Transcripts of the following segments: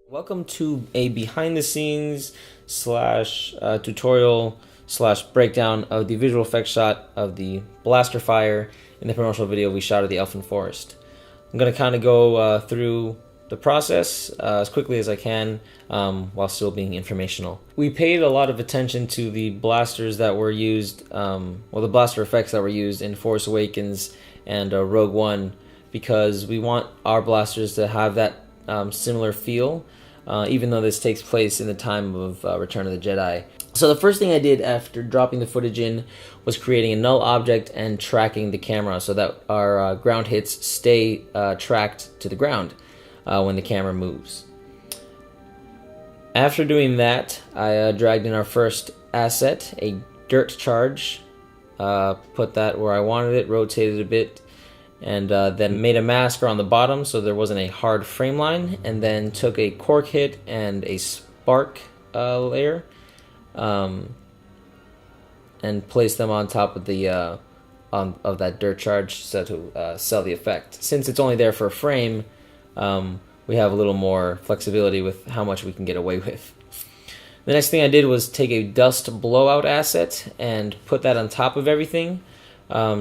Welcome to a behind the scenes slash tutorial slash breakdown of the visual effects shot of the blaster fire in the promotional video we shot of the Elfin Forest. I'm going to kind of go through the process as quickly as I can while still being informational. We paid a lot of attention to the blasters that were used, the blaster effects that were used in Force Awakens and Rogue One, because we want our blasters to have that similar feel. Even though this takes place in the time of Return of the Jedi. So the first thing I did after dropping the footage in was creating a null object and tracking the camera so that our ground hits stay tracked to the ground when the camera moves. After doing that, I dragged in our first asset, a dirt charge, put that where I wanted it, rotated a bit, and then made a mask around the bottom so there wasn't a hard frame line, and then took a cork hit and a spark layer and placed them on top of the of that dirt charge so to sell the effect. Since it's only there for a frame, we have a little more flexibility with how much we can get away with. The next thing I did was take a dust blowout asset and put that on top of everything.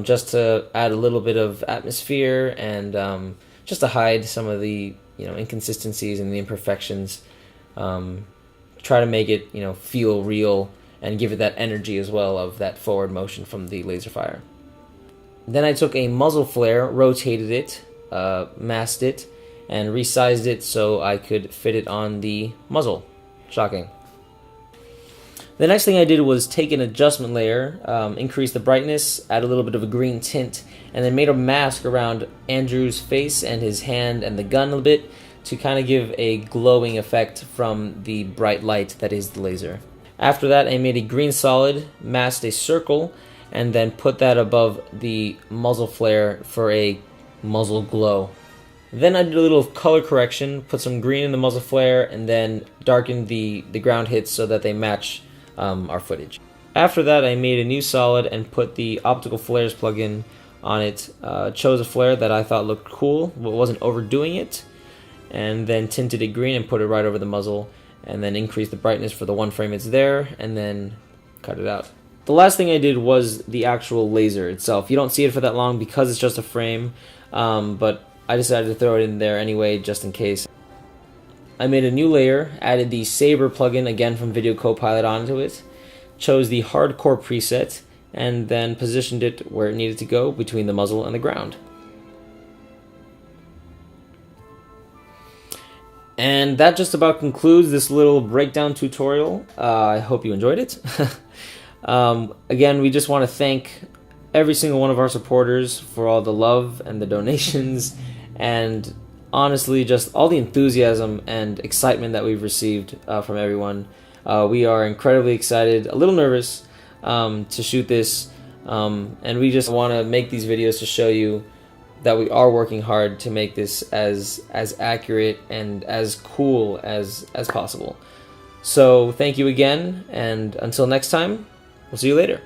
Just to add a little bit of atmosphere and just to hide some of the inconsistencies and the imperfections. Try to make it feel real and give it that energy as well of that forward motion from the laser fire. Then I took a muzzle flare, rotated it, masked it, and resized it so I could fit it on the muzzle. Shocking. The next thing I did was take an adjustment layer, increase the brightness, add a little bit of a green tint, and then made a mask around Andrew's face and his hand and the gun a bit to kind of give a glowing effect from the bright light that is the laser. After that, I made a green solid, masked a circle, and then put that above the muzzle flare for a muzzle glow. Then I did a little color correction, put some green in the muzzle flare, and then darkened the ground hits so that they match our footage. After that, I made a new solid and put the optical flares plugin on it. Chose a flare that I thought looked cool but wasn't overdoing it, and then tinted it green and put it right over the muzzle, and then increased the brightness for the one frame it's there, and then cut it out. The last thing I did was the actual laser itself. You don't see it for that long because it's just a frame, but I decided to throw it in there anyway just in case. I made a new layer, added the Saber plugin again from Video Copilot onto it, chose the hardcore preset, and then positioned it where it needed to go between the muzzle and the ground. And that just about concludes this little breakdown tutorial. I hope you enjoyed it. Again, we just want to thank every single one of our supporters for all the love and the donations and honestly just all the enthusiasm and excitement that we've received from everyone. We are incredibly excited, a little nervous to shoot this, and we just want to make these videos to show you that we are working hard to make this as accurate and as cool as possible. So thank you again, and until next time, we'll see you later.